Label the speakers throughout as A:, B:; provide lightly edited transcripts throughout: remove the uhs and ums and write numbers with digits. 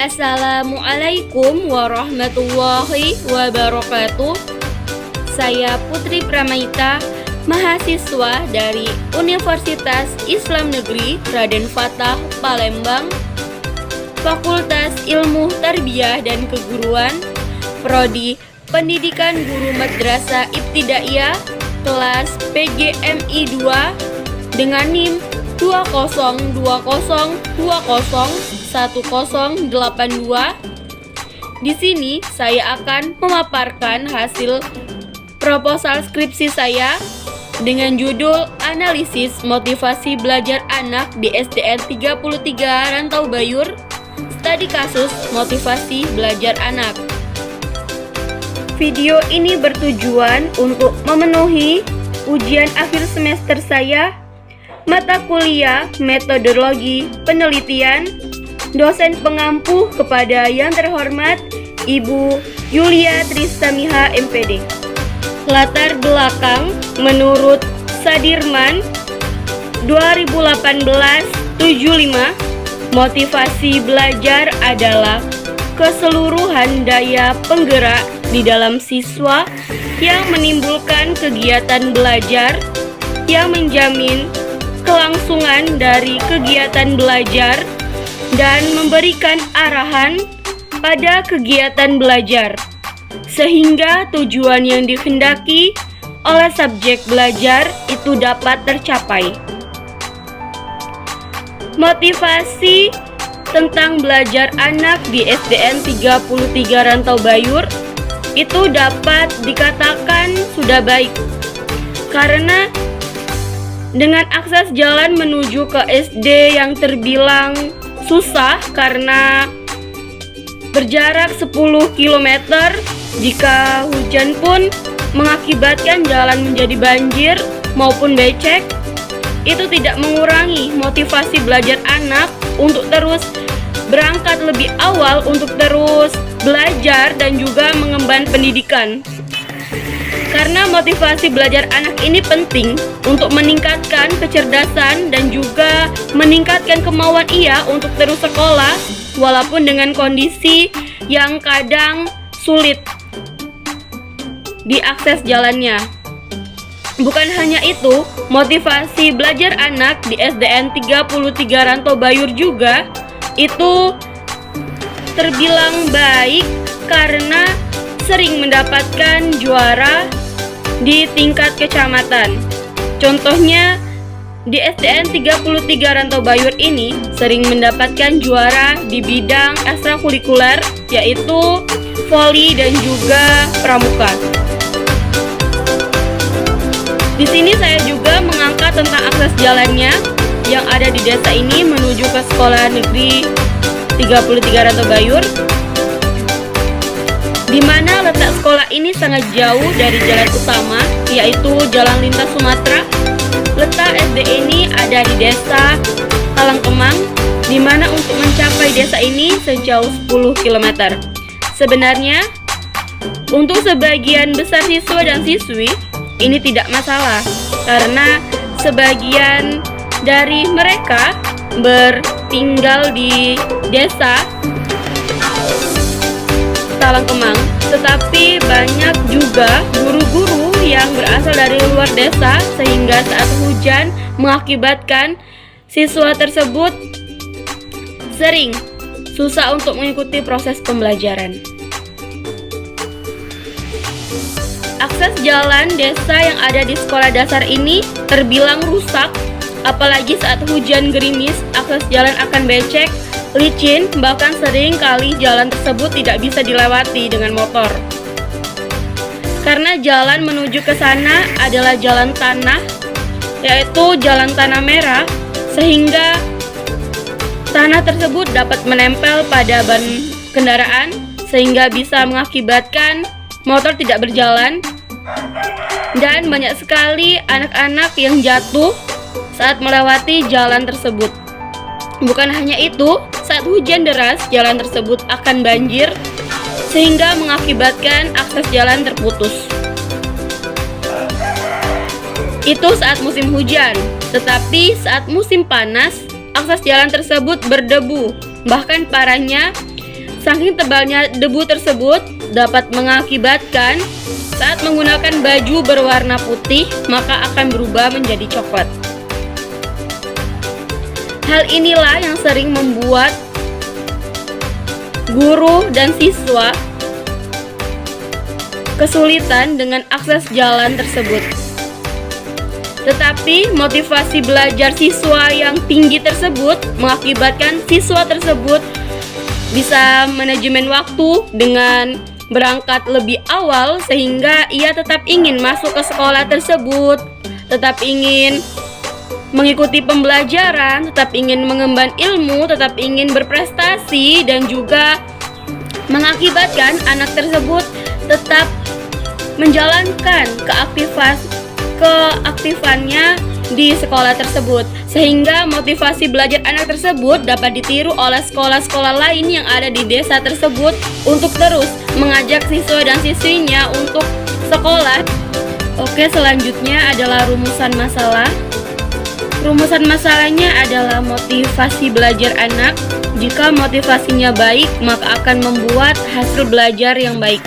A: Assalamualaikum warahmatullahi wabarakatuh. Saya Putri Pramaita, mahasiswa dari Universitas Islam Negeri Raden Fatah, Palembang, Fakultas Ilmu Tarbiyah dan Keguruan, Prodi Pendidikan Guru Madrasah Ibtidaiyah, kelas PGMI 2 dengan NIM 2020201082. Di sini saya akan memaparkan hasil proposal skripsi saya dengan judul Analisis Motivasi Belajar Anak di SDN 33 Rantau Bayur, Studi Kasus Motivasi Belajar Anak. Video ini bertujuan untuk memenuhi ujian akhir semester saya, mata kuliah Metodologi Penelitian, dosen pengampu kepada yang terhormat Ibu Yulia Tristamiha MPD. Latar belakang menurut Sadirman 2018-75, motivasi belajar adalah keseluruhan daya penggerak di dalam siswa yang menimbulkan kegiatan belajar yang menjamin kelangsungan dari kegiatan belajar dan memberikan arahan pada kegiatan belajar, sehingga tujuan yang dikehendaki oleh subjek belajar itu dapat tercapai. Motivasi tentang belajar anak di SDN 33 Rantau Bayur itu dapat dikatakan sudah baik, karena dengan akses jalan menuju ke SD yang terbilang susah karena berjarak 10 km, jika hujan pun mengakibatkan jalan menjadi banjir maupun becek, itu tidak mengurangi motivasi belajar anak untuk terus berangkat lebih awal untuk terus belajar dan juga mengemban pendidikan. Karena motivasi belajar anak ini penting untuk meningkatkan kecerdasan dan juga meningkatkan kemauan ia untuk terus sekolah walaupun dengan kondisi yang kadang sulit diakses jalannya. Bukan hanya itu, motivasi belajar anak di SDN 33 Rantau Bayur juga itu terbilang baik karena sering mendapatkan juara di tingkat kecamatan. Contohnya di SDN 33 Rantau Bayur ini sering mendapatkan juara di bidang ekstrakurikuler, yaitu voli dan juga pramuka. Di sini saya juga mengangkat tentang akses jalannya yang ada di desa ini menuju ke sekolah negeri 33 Rantau Bayur, di mana letak sekolah ini sangat jauh dari jalan utama, yaitu Jalan Lintas Sumatera. Letak SD ini ada di desa Talangkemang, di mana untuk mencapai desa ini sejauh 10 km. Sebenarnya, untuk sebagian besar siswa dan siswi, ini tidak masalah, karena sebagian dari mereka bertinggal di desa Talangkemang, tetapi banyak juga guru-guru yang berasal dari luar desa, sehingga saat hujan mengakibatkan siswa tersebut sering susah untuk mengikuti proses pembelajaran. Akses jalan desa yang ada di sekolah dasar ini terbilang rusak, apalagi saat hujan gerimis, akses jalan akan becek, licin, bahkan sering kali jalan tersebut tidak bisa dilewati dengan motor. Karena jalan menuju ke sana adalah jalan tanah, yaitu jalan tanah merah, sehingga tanah tersebut dapat menempel pada ban kendaraan, sehingga bisa mengakibatkan motor tidak berjalan. Dan banyak sekali anak-anak yang jatuh saat melewati jalan tersebut. Bukan hanya itu, saat hujan deras, jalan tersebut akan banjir, sehingga mengakibatkan akses jalan terputus. Itu saat musim hujan, tetapi saat musim panas, akses jalan tersebut berdebu. Bahkan parahnya, Saking tebalnya debu tersebut dapat mengakibatkan saat menggunakan baju berwarna putih maka akan berubah menjadi coklat. Hal inilah yang sering membuat guru dan siswa kesulitan dengan akses jalan tersebut. Tetapi motivasi belajar siswa yang tinggi tersebut mengakibatkan siswa tersebut bisa manajemen waktu dengan berangkat lebih awal sehingga ia tetap ingin masuk ke sekolah tersebut, tetap ingin mengikuti pembelajaran, tetap ingin mengemban ilmu, tetap ingin berprestasi, dan juga mengakibatkan anak tersebut tetap menjalankan keaktifannya di sekolah tersebut, sehingga motivasi belajar anak tersebut dapat ditiru oleh sekolah-sekolah lain yang ada di desa tersebut untuk terus mengajak siswa dan siswinya untuk sekolah. Oke, selanjutnya adalah rumusan masalah. Rumusan masalahnya adalah motivasi belajar anak. Jika motivasinya baik, maka akan membuat hasil belajar yang baik.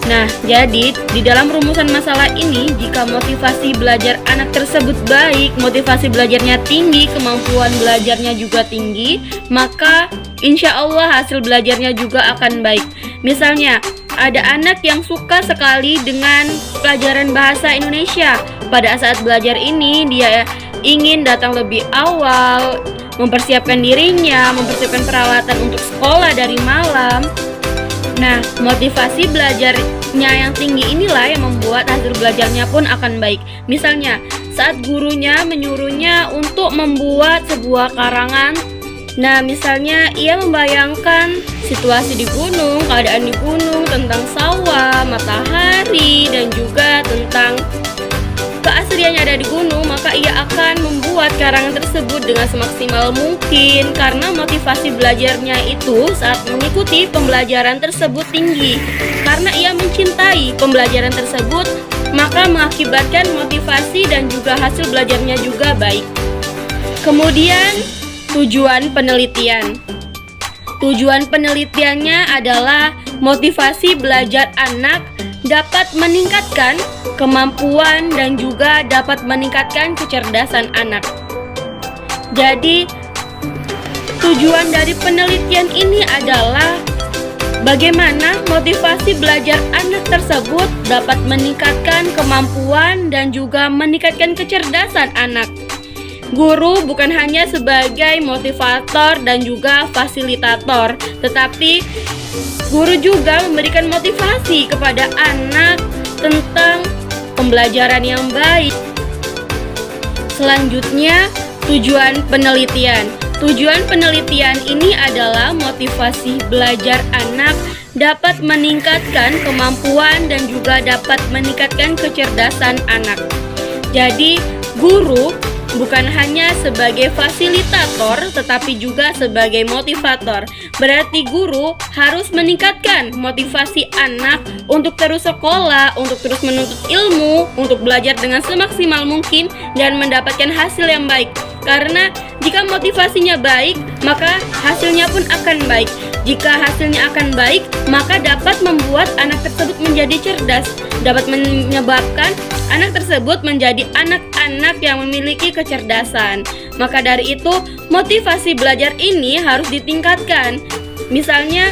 A: Nah, jadi di dalam rumusan masalah ini, jika motivasi belajar anak tersebut baik, motivasi belajarnya tinggi, kemampuan belajarnya juga tinggi, maka insya Allah hasil belajarnya juga akan baik. Misalnya, ada anak yang suka sekali dengan pelajaran bahasa Indonesia. Pada saat belajar ini, dia ingin datang lebih awal, mempersiapkan dirinya, mempersiapkan peralatan untuk sekolah dari malam. Nah, motivasi belajarnya yang tinggi inilah yang membuat hasil belajarnya pun akan baik. Misalnya, saat gurunya menyuruhnya untuk membuat sebuah karangan. Nah, misalnya ia membayangkan situasi di gunung, keadaan di gunung, tentang sawah, matahari, dan juga tentang keasrian yang ada di gunung, maka ia akan membuat karangan tersebut dengan semaksimal mungkin karena motivasi belajarnya itu saat mengikuti pembelajaran tersebut tinggi. Karena ia mencintai pembelajaran tersebut, maka mengakibatkan motivasi dan juga hasil belajarnya juga baik. Kemudian, tujuan penelitian. Tujuan penelitiannya adalah motivasi belajar anak dapat meningkatkan kemampuan dan juga dapat meningkatkan kecerdasan anak. Jadi, tujuan dari penelitian ini adalah bagaimana motivasi belajar anak tersebut dapat meningkatkan kemampuan dan juga meningkatkan kecerdasan anak. Guru bukan hanya sebagai motivator dan juga fasilitator, tetapi guru juga memberikan motivasi kepada anak tentang pembelajaran yang baik. Selanjutnya, tujuan penelitian. Tujuan penelitian ini adalah motivasi belajar anak dapat meningkatkan kemampuan dan juga dapat meningkatkan kecerdasan anak. Jadi, guru bukan hanya sebagai fasilitator tetapi juga sebagai motivator. Berarti guru harus meningkatkan motivasi anak untuk terus sekolah, untuk terus menuntut ilmu, untuk belajar dengan semaksimal mungkin dan mendapatkan hasil yang baik. Karena jika motivasinya baik, maka hasilnya pun akan baik. Jika hasilnya akan baik, maka dapat membuat anak tersebut menjadi cerdas, dapat menyebabkan anak tersebut menjadi anak-anak yang memiliki kecerdasan. Maka dari itu, motivasi belajar ini harus ditingkatkan. Misalnya,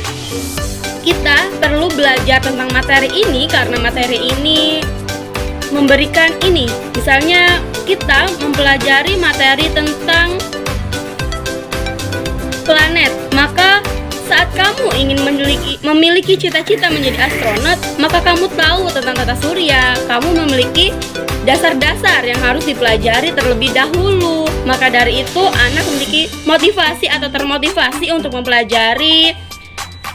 A: kita perlu belajar tentang materi ini karena materi ini memberikan ini. Misalnya, kita mempelajari materi tentang planet, maka saat kamu ingin memiliki cita-cita menjadi astronot, maka kamu tahu tentang tata surya. Kamu memiliki dasar-dasar yang harus dipelajari terlebih dahulu. Maka dari itu, anak memiliki motivasi atau termotivasi untuk mempelajari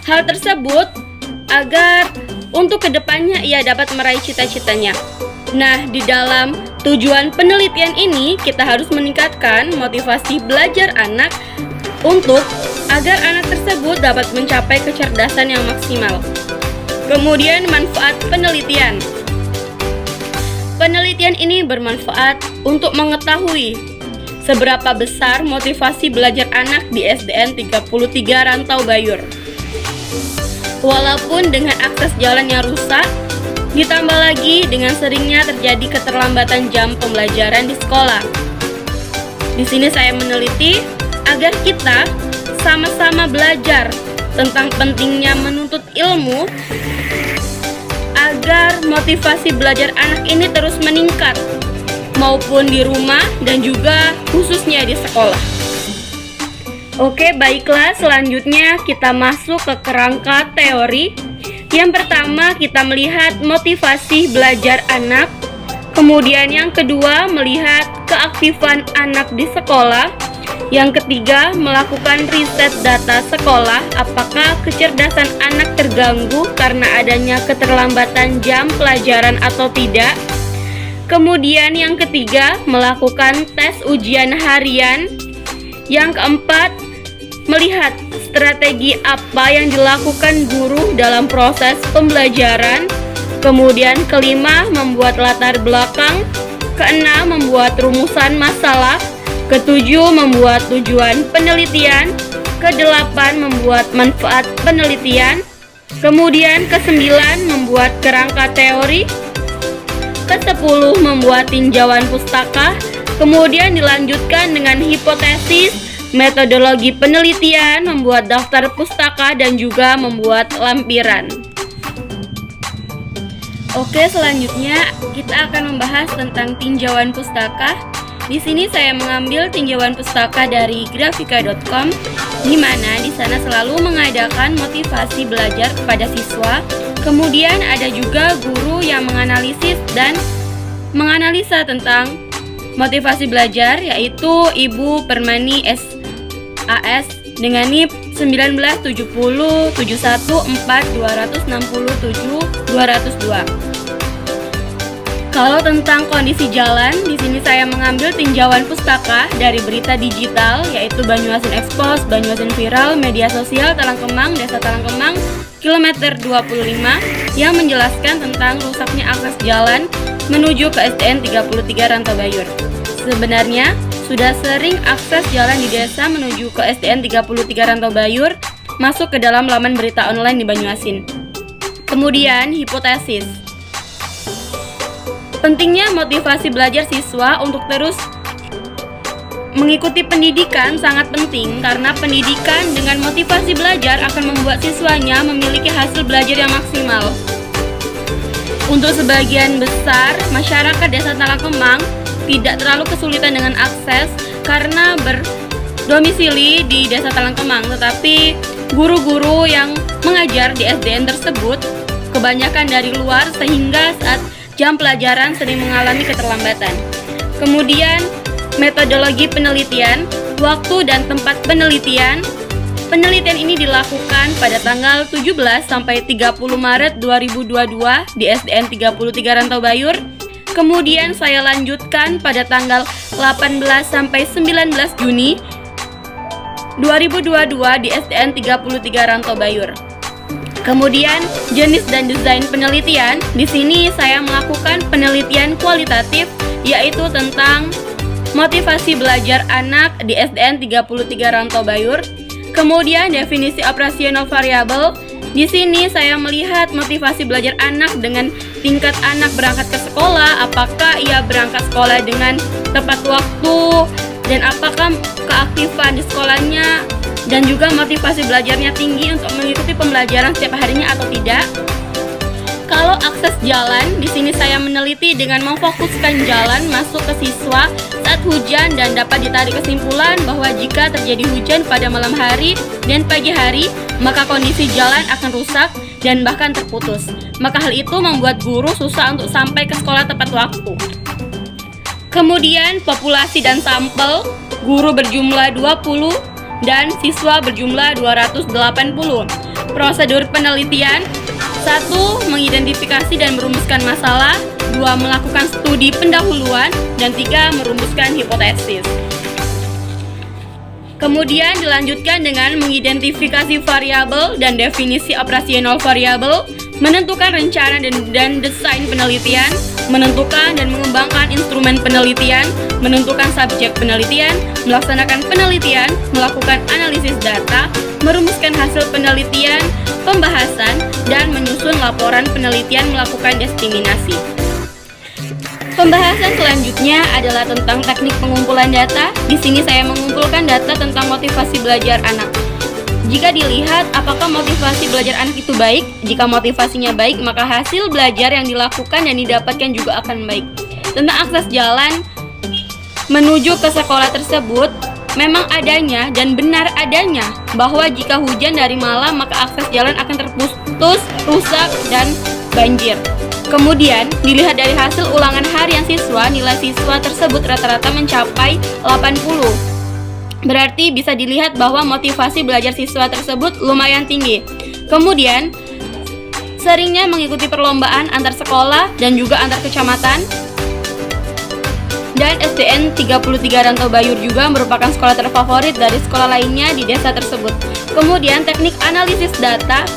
A: hal tersebut agar untuk kedepannya ia dapat meraih cita-citanya. Nah, di dalam tujuan penelitian ini, kita harus meningkatkan motivasi belajar anak untuk agar anak tersebut dapat mencapai kecerdasan yang maksimal. Kemudian, manfaat penelitian. Penelitian ini bermanfaat untuk mengetahui seberapa besar motivasi belajar anak di SDN 33 Rantau Bayur. Walaupun dengan akses jalan yang rusak, ditambah lagi dengan seringnya terjadi keterlambatan jam pembelajaran di sekolah. Di sini saya meneliti agar kita sama-sama belajar tentang pentingnya menuntut ilmu agar motivasi belajar anak ini terus meningkat, maupun di rumah dan juga khususnya di sekolah. Oke, baiklah, selanjutnya kita masuk ke kerangka teori. Yang pertama, kita melihat motivasi belajar anak. Kemudian yang kedua, melihat keaktifan anak di sekolah. Yang ketiga, melakukan riset data sekolah, apakah kecerdasan anak terganggu karena adanya keterlambatan jam pelajaran atau tidak. Kemudian yang ketiga, melakukan tes ujian harian. Yang keempat, melihat strategi apa yang dilakukan guru dalam proses pembelajaran. Kemudian kelima, membuat latar belakang. Keenam, membuat rumusan masalah. Ketujuh, membuat tujuan penelitian. Kedelapan, membuat manfaat penelitian. Kemudian kesembilan, membuat kerangka teori. Ke-10 membuat tinjauan pustaka, kemudian dilanjutkan dengan hipotesis, metodologi penelitian, membuat daftar pustaka, dan juga membuat lampiran. Oke, selanjutnya kita akan membahas tentang tinjauan pustaka. Di sini saya mengambil tinjauan pustaka dari grafika.com, di mana di sana selalu mengadakan motivasi belajar kepada siswa. Kemudian ada juga guru yang menganalisis dan menganalisa tentang motivasi belajar, yaitu Ibu Permani SAS dengan NIP 1971714267202. Kalau tentang kondisi jalan, di sini saya mengambil tinjauan pustaka dari berita digital, yaitu Banyuasin Expos, Banyuasin Viral, media sosial Talangkemang, Desa Talangkemang, kilometer 25, yang menjelaskan tentang rusaknya akses jalan menuju ke SDN 33 Rantau Bayur. Sebenarnya, sudah sering akses jalan di desa menuju ke SDN 33 Rantau Bayur masuk ke dalam laman berita online di Banyuasin. Kemudian, hipotesis. Pentingnya motivasi belajar siswa untuk terus mengikuti pendidikan sangat penting, karena pendidikan dengan motivasi belajar akan membuat siswanya memiliki hasil belajar yang maksimal. Untuk sebagian besar masyarakat Desa Talangkemang tidak terlalu kesulitan dengan akses karena berdomisili di Desa Talangkemang, tetapi guru-guru yang mengajar di SDN tersebut kebanyakan dari luar, sehingga saat jam pelajaran sering mengalami keterlambatan. Kemudian metodologi penelitian, waktu dan tempat penelitian. Penelitian ini dilakukan pada tanggal 17 sampai 30 Maret 2022 di SDN 33 Rantau Bayur. Kemudian saya lanjutkan pada tanggal 18 sampai 19 Juni 2022 di SDN 33 Rantau Bayur. Kemudian jenis dan desain penelitian. Di sini saya melakukan penelitian kualitatif, yaitu tentang motivasi belajar anak di SDN 33 Rantau Bayur. Kemudian definisi operasional variabel. Di sini saya melihat motivasi belajar anak dengan tingkat anak berangkat ke sekolah, apakah ia berangkat sekolah dengan tepat waktu, dan apakah keaktifan di sekolahnya dan juga motivasi belajarnya tinggi untuk mengikuti pembelajaran setiap harinya atau tidak. Kalau akses jalan, di sini saya meneliti dengan memfokuskan jalan masuk ke siswa saat hujan, dan dapat ditarik kesimpulan bahwa jika terjadi hujan pada malam hari dan pagi hari, maka kondisi jalan akan rusak dan bahkan terputus. Maka hal itu membuat guru susah untuk sampai ke sekolah tepat waktu. Kemudian populasi dan sampel, guru berjumlah 20 dan siswa berjumlah 280. Prosedur penelitian: 1. Mengidentifikasi dan merumuskan masalah. 2. Melakukan studi pendahuluan. Dan 3. Merumuskan hipotesis. Kemudian dilanjutkan dengan mengidentifikasi variabel dan definisi operasional variabel, menentukan rencana dan desain penelitian, menentukan dan mengembangkan instrumen penelitian, menentukan subjek penelitian, melaksanakan penelitian, melakukan analisis data, merumuskan hasil penelitian, pembahasan, dan menyusun laporan penelitian melakukan diseminasi. Pembahasan selanjutnya adalah tentang teknik pengumpulan data. Di sini saya mengumpulkan data tentang motivasi belajar anak. Jika dilihat apakah motivasi belajar anak itu baik, jika motivasinya baik, maka hasil belajar yang dilakukan dan didapatkan juga akan baik. Tentang akses jalan menuju ke sekolah tersebut, memang adanya dan benar adanya bahwa jika hujan dari malam maka akses jalan akan terputus, rusak, dan banjir. Kemudian, dilihat dari hasil ulangan harian siswa, nilai siswa tersebut rata-rata mencapai 80. Berarti bisa dilihat bahwa motivasi belajar siswa tersebut lumayan tinggi. Kemudian, seringnya mengikuti perlombaan antar sekolah dan juga antar kecamatan. Dan SDN 33 Rantau Bayur juga merupakan sekolah terfavorit dari sekolah lainnya di desa tersebut. Kemudian, teknik analisis data.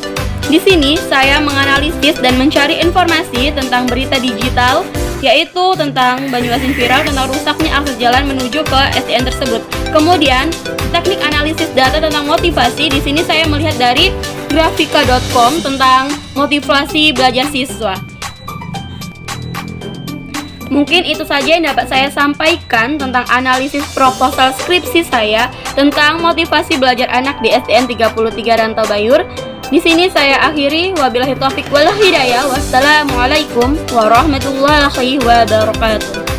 A: Di sini saya menganalisis dan mencari informasi tentang berita digital, yaitu tentang Banyuasin viral tentang rusaknya akses jalan menuju ke SDN tersebut. Kemudian, teknik analisis data tentang motivasi. Di sini saya melihat dari grafika.com tentang motivasi belajar siswa. Mungkin itu saja yang dapat saya sampaikan tentang analisis proposal skripsi saya tentang motivasi belajar anak di SDN 33 Rantau Bayur. Di sini saya akhiri, wabillahi taufiq wal hidayah. Wassalamualaikum warahmatullahi wabarakatuh.